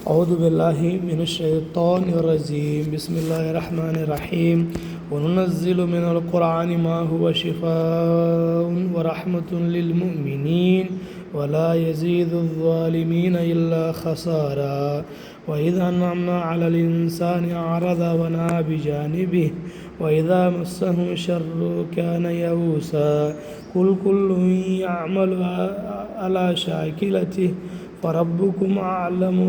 أعوذ بالله من الشيطان الرجيم بسم الله الرحمن الرحيم وننزل من القرآن ما هو شفاء ورحمة للمؤمنين ولا يزيد الظالمين إلا خسارا وإذا أنعمنا على الإنسان أعرض ونأى بجانبه وإذا مسه الشر كان يئوسا قل كل يعمل على شاكلته فربكم أعلم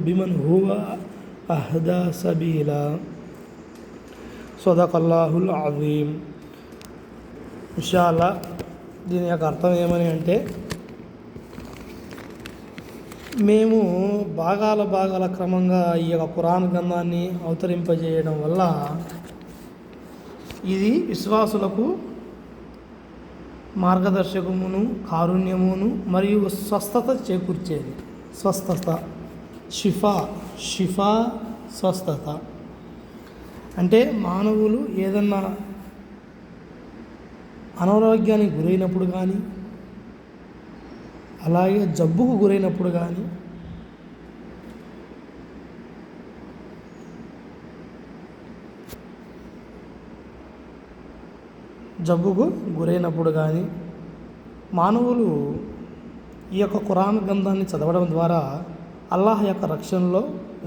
بمن هو أهدى سبيلا صدق الله العظيم. ఇన్షాల్లా దీని యొక్క అర్థం ఏమని అంటే, మేము భాగాల క్రమంగా ఈ యొక్క ఖురాన్ గ్రంథాన్ని అవతరింపజేయడం వల్ల ఇది విశ్వాసులకు మార్గదర్శకమును, కారుణ్యమును మరియు స్వస్థత చేకూర్చేది. స్వస్థత, షిఫా స్వస్థత అంటే మానవులు ఏదన్నా అనారోగ్యానికి గురైనప్పుడు కానీ, అలాగే జబ్బుకు గురైనప్పుడు కానీ, మానవులు ఈ యొక్క ఖురాన్ గ్రంథాన్ని చదవడం ద్వారా అల్లాహ్ యొక్క రక్షణలో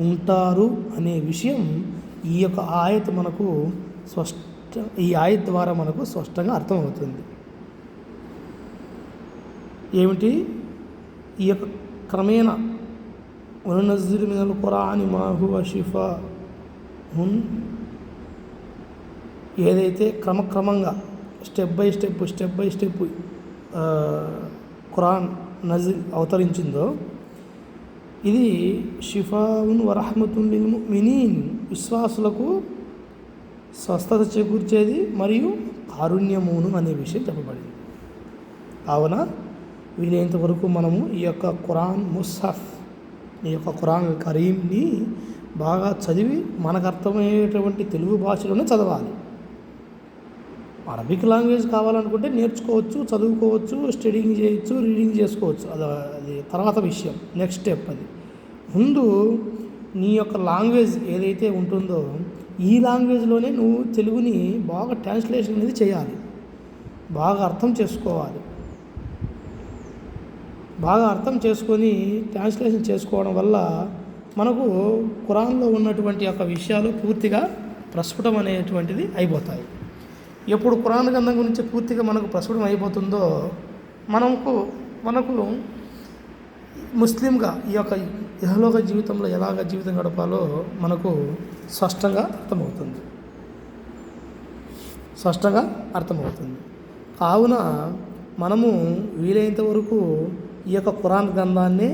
ఉంటారు అనే విషయం ఈ యొక్క ఆయత్ ద్వారా మనకు స్పష్టంగా అర్థమవుతుంది. ఏమిటి? ఈ యొక్క క్రమేణా వనునజ్జిలు మినల్ ఖురాని మా హువ షిఫాఉన్, ఏదైతే క్రమక్రమంగా step by step Quran nuzzle అవతరించిందో ఇది షిఫాఉన్ వరహ్మతున్ లిల్ ముమినీన్, విశ్వాసులకు స్వస్థత చేకూర్చేది మరియు కారుణ్యమును అనే విషయం చెప్పబడింది. కావున వీలైనంత వరకు మనము ఈ యొక్క ఖురాన్ ముస్హఫ్, ఈ యొక్క ఖురాన్ కరీంని బాగా చదివి మనకు అర్థమయ్యేటువంటి తెలుగు భాషలోనే చదవాలి. అరబిక్ లాంగ్వేజ్ కావాలనుకుంటే నేర్చుకోవచ్చు, చదువుకోవచ్చు, స్టడీయింగ్ చేయొచ్చు, రీడింగ్ చేసుకోవచ్చు. అది తర్వాత విషయం, నెక్స్ట్ స్టెప్. అది ముందు నీ యొక్క లాంగ్వేజ్ ఏదైతే ఉంటుందో ఈ లాంగ్వేజ్లోనే నువ్వు తెలుగుని బాగా ట్రాన్స్లేషన్ అనేది చేయాలి, బాగా అర్థం చేసుకోవాలి. బాగా అర్థం చేసుకొని ట్రాన్స్లేషన్ చేసుకోవడం వల్ల మనకు ఖురాన్లో ఉన్నటువంటి యొక్క విషయాలు పూర్తిగా ప్రస్ఫుటం అనేటువంటిది అయిపోతాయి. ఎప్పుడు ఖురాన్ గ్రంథం గురించి పూర్తిగా మనకు ప్రస్ఫుటం అయిపోతుందో మనకు ముస్లింగా ఈ యొక్క ఇహలోక జీవితంలో ఎలాగ జీవితం గడపాలో మనకు స్పష్టంగా అర్థమవుతుంది. కావున మనము వీలైనంత వరకు ఈ యొక్క ఖురాన్ గ్రంథాన్ని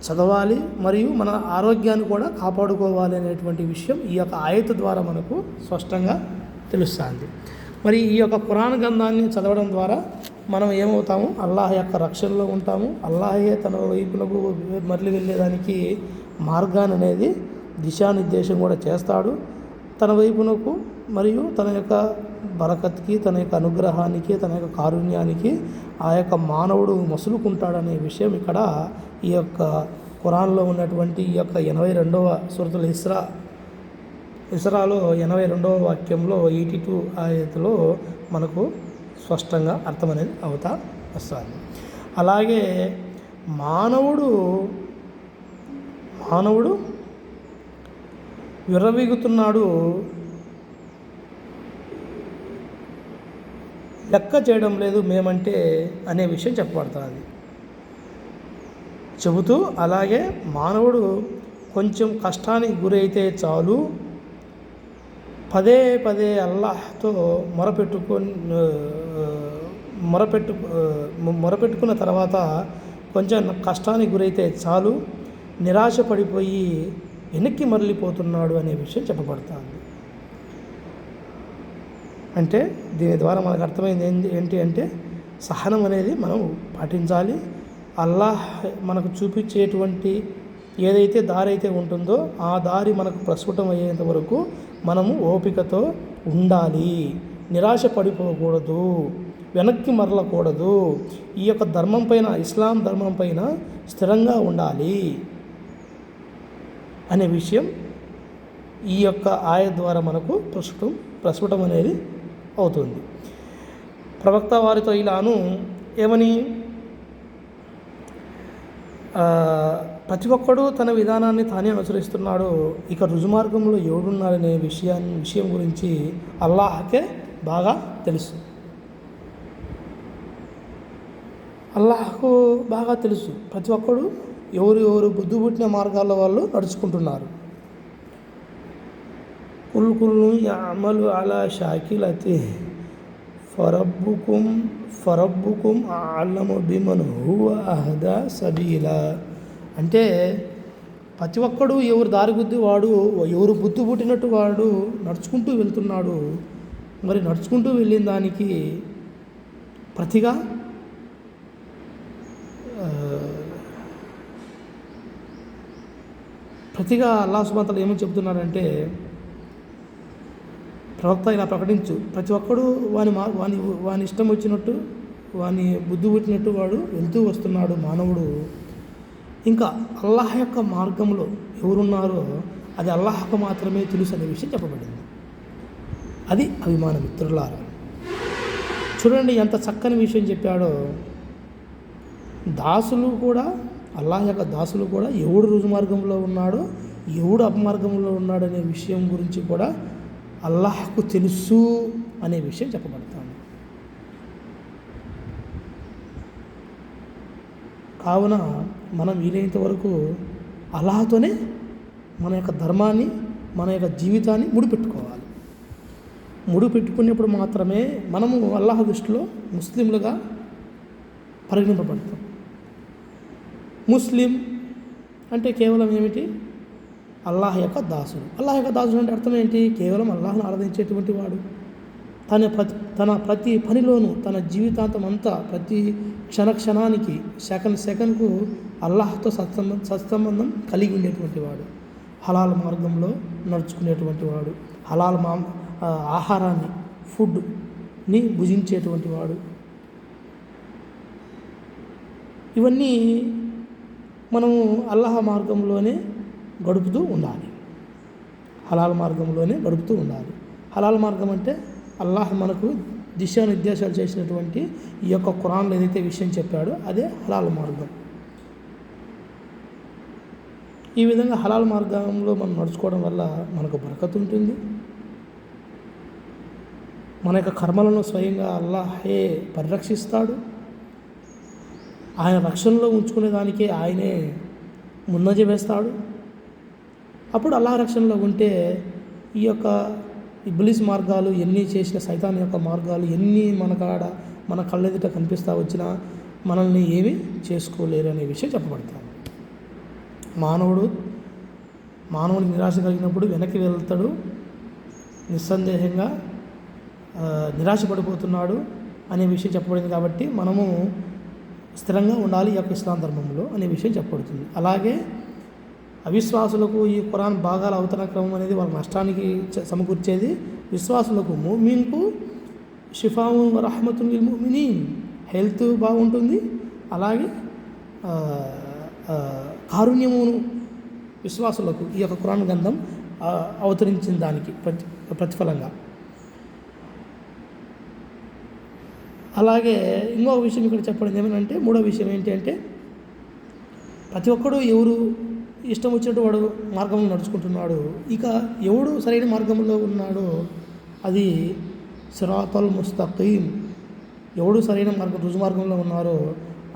చదవాలి మరియు మన ఆరోగ్యాన్ని కూడా కాపాడుకోవాలి అనేటువంటి విషయం ఈ యొక్క ఆయత్ ద్వారా మనకు స్పష్టంగా తెలుస్తుంది. మరి ఈ యొక్క ఖురాన్ గ్రంథాన్ని చదవడం ద్వారా మనం ఏమవుతాము? అల్లాహ్ యొక్క రక్షణలో ఉంటాము. అల్లాహే తన వైపునకు మరలి వెళ్ళేదానికి మార్గాన్ని అనేది దిశానిర్దేశం కూడా చేస్తాడు తన వైపునకు, మరియు తన యొక్క బరకత్కి, తన యొక్క అనుగ్రహానికి, తన యొక్క కారుణ్యానికి ఆ యొక్క మానవుడు మసులుకుంటాడనే విషయం ఇక్కడ ఈ యొక్క ఖురాన్లో ఉన్నటువంటి ఈ యొక్క 82వ సూరతుల్ ఇస్రాలో 82వ వాక్యంలో 82 ఆయతలో మనకు స్పష్టంగా అర్థం అనేది అవుతా వస్తుంది. అలాగే మానవుడు విర్రవీగుతున్నాడు, లెక్క చేయడం లేదు మేమంటే అనే విషయం చెప్పబడుతుంది. చెబుతూ అలాగే మానవుడు కొంచెం కష్టానికి గురైతే చాలు పదే అల్లాహ్తో మొరపెట్టుకున్న తర్వాత కొంచెం కష్టానికి గురైతే చాలు నిరాశ పడిపోయి వెనక్కి మరలిపోతున్నాడు అనే విషయం చెప్పబడుతుంది. అంటే దీని ద్వారా మనకు అర్థమైంది ఏంటి అంటే, సహనం అనేది మనం పాటించాలి. అల్లాహ్ మనకు చూపించేటువంటి ఏదైతే దారి అయితే ఉంటుందో ఆ దారి మనకు ప్రస్ఫుటం అయ్యేంత వరకు మనము ఓపికతో ఉండాలి, నిరాశ పడిపోకూడదు. వెనక్కి మరలకూడదు. ఈ యొక్క ధర్మం పైన, ఇస్లాం ధర్మం పైన స్థిరంగా ఉండాలి అనే విషయం ఈ యొక్క ఆయత్ ద్వారా మనకు ప్రస్ఫుటం అనేది అవుతుంది. ప్రవక్త వారితో ఇలాను ఏమని, ప్రతి ఒక్కడు తన విధానాన్ని తానే అనుసరిస్తున్నాడు, ఇక రుజుమార్గంలో ఎవడున్నాడనే విషయం గురించి అల్లాహకే బాగా తెలుసు. అల్లాహకు బాగా తెలుసు ప్రతి ఒక్కడు ఎవరు బుద్ధి పుట్టిన మార్గాల్లో వాళ్ళు నడుచుకుంటున్నారు. కుల్లు యఅమలు అలా షాకిలతి ఫరబ్బుకుం అఅలము బిమన్ హువ అహదా సబీలా. అంటే ప్రతి ఒక్కడు ఎవరు దారి బుద్ధి వాడు, ఎవరు బుద్ధి పుట్టినట్టు వాడు నడుచుకుంటూ వెళ్తున్నాడు. మరి నడుచుకుంటూ వెళ్ళిన దానికి ప్రతిగా అల్లాహ్ సుబ్హానహు వ తఆలా ఏమని చెప్తున్నాడంటే, ప్రవక్త ఇలా ప్రకటించు, ప్రతి ఒక్కడు వాని ఇష్టం వచ్చినట్టు, వాని బుద్ధి పుట్టినట్టు వాడు వెళ్తూ వస్తున్నాడు మానవుడు. ఇంకా అల్లాహ్ యొక్క మార్గంలో ఎవరున్నారో అది అల్లాహ్కు మాత్రమే తెలుసు అనే విషయం చెప్పబడింది. అది అభిమాన మిత్రులారా, చూడండి ఎంత చక్కని విషయం చెప్పాడో. దాసులు కూడా, అల్లాహ్ యొక్క దాసులు కూడా ఎవడు రుజుమార్గంలో ఉన్నాడో, ఎవడు అపమార్గంలో ఉన్నాడు అనే విషయం గురించి కూడా అల్లాహ్కు తెలుసు అనే విషయం చెప్పబడుతుంది. కావున మనం వీలైనంత వరకు అల్లాహ్తోనే మన యొక్క ధర్మాన్ని, మన యొక్క జీవితాన్ని ముడిపెట్టుకోవాలి. ముడిపెట్టుకునేప్పుడు మాత్రమే మనము అల్లాహ్ దృష్టిలో ముస్లింలుగా పరిగణింపబడతాం. ముస్లిం అంటే కేవలం ఏమిటి? అల్లాహ్ యొక్క దాసుడు. అల్లాహ్ యొక్క దాసుడు అంటే అర్థం ఏంటి? కేవలం అల్లాహ్ను ఆరాధించేటువంటి వాడు. తన ప్రతి పనిలోనూ, తన జీవితాంతం అంతా, ప్రతి క్షణానికి, సెకండ్కు అల్లాహ్తో సత్సంబంధం కలిగి ఉండేటువంటి వాడు. హలాల్ మార్గంలో నడుచుకునేటువంటి వాడు. హలాల్ ఆహారాన్ని, ఫుడ్ని భుజించేటువంటి వాడు. ఇవన్నీ మనము అల్లాహ్ మార్గంలోనే గడుపుతూ ఉండాలి. హలాల్ మార్గంలోనే గడుపుతూ ఉండాలి. హలాల్ మార్గం అంటే అల్లాహ్ మనకు దిశానిర్దేశాలు చేసినటువంటి ఈ యొక్క ఖురాన్లో ఏదైతే విషయం చెప్పాడో అదే హలాల్ మార్గం. ఈ విధంగా హలాల్ మార్గంలో మనం నడుచుకోవడం వల్ల మనకు బరకత్ ఉంటుంది. మన యొక్క కర్మలను స్వయంగా అల్లాహే పరిరక్షిస్తాడు. ఆయన రక్షణలో ఉంచుకునే దానికే ఆయనే ముందంజ వేస్తాడు. అప్పుడు అల్లాహ్ రక్షణలో ఉంటే ఈ యొక్క ఇబ్లీస్ మార్గాలు ఎన్ని చేసిన, సైతాన్ యొక్క మార్గాలు ఎన్ని మన కళ్ళెదుట కనిపిస్తూ వచ్చినా మనల్ని ఏమీ చేసుకోలేరు అనే విషయం చెప్పబడతాడు. మానవుడికి నిరాశ కలిగినప్పుడు వెనక్కి వెళ్తాడు, నిస్సందేహంగా నిరాశపడిపోతున్నాడు అనే విషయం చెప్పబడింది. కాబట్టి మనము స్థిరంగా ఉండాలి ఈ యొక్క ఇస్లాం ధర్మంలో అనే విషయం చెప్పబడుతుంది. అలాగే అవిశ్వాసులకు ఈ ఖురాన్ భాగాల అవతరణ క్రమం అనేది వాళ్ళ నష్టానికి సమకూర్చేది. విశ్వాసులకు, ముమిన్కు షిఫావు రహమతుల్ లిల్ ముమినీన్, హెల్త్ బాగుంటుంది. అలాగే కారుణ్యమును విశ్వాసులకు ఈ యొక్క ఖురాన్ గ్రంథం అవతరించిన దానికి ప్రతిఫలంగా. అలాగే ఇంకొక విషయం ఇక్కడ చెప్పడం ఏమనంటే, మూడో విషయం ఏంటి అంటే, ప్రతి ఒక్కడు ఎవరు ఇష్టం వచ్చినట్టు వాడు మార్గంలో నడుచుకుంటున్నాడు. ఇక ఎవడు సరైన మార్గంలో ఉన్నాడో అది సిరాతల్ ముస్తఖీం. ఎవడు సరైన మార్గం, రుజుమార్గంలో ఉన్నారో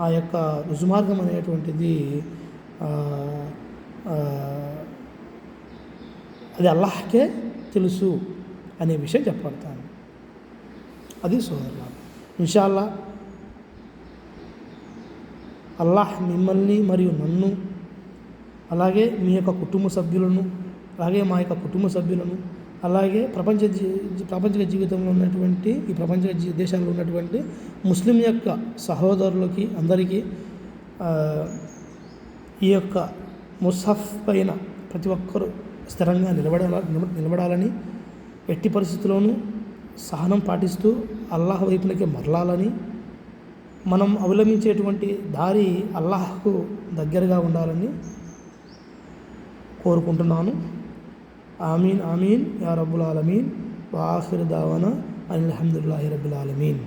ఆ యొక్క రుజుమార్గం అనేటువంటిది అది అల్లాహ్కే తెలుసు అనే విషయం చెప్పబడతాను. అది సోదరులారా, ఇన్షాల్లా అల్లాహ్ మిమ్మల్ని మరియు నన్ను, అలాగే మీ యొక్క కుటుంబ సభ్యులను, అలాగే మా యొక్క కుటుంబ సభ్యులను, అలాగే ప్రపంచ జీవితంలో ఉన్నటువంటి ఈ ప్రపంచ దేశాల్లో ఉన్నటువంటి ముస్లిం యొక్క సహోదరులకి అందరికీ ఈ యొక్క ముస్హఫ్ పైన ప్రతి ఒక్కరూ స్థిరంగా నిలబడాలని, ఎట్టి పరిస్థితుల్లోనూ సహనం పాటిస్తూ అల్లాహ్ వైపునకే మరలాలని, మనం అవలంబించేటువంటి దారి అల్లాహ్కు దగ్గరగా ఉండాలని కోరుకుంటున్నాను. ఆమీన్ ఆమీన్ యా రబ్బుల్ ఆలమీన్. వా ఆఖిరు దావానా అల్హమ్దులిల్లాహి రబ్బిల్ ఆలమీన్.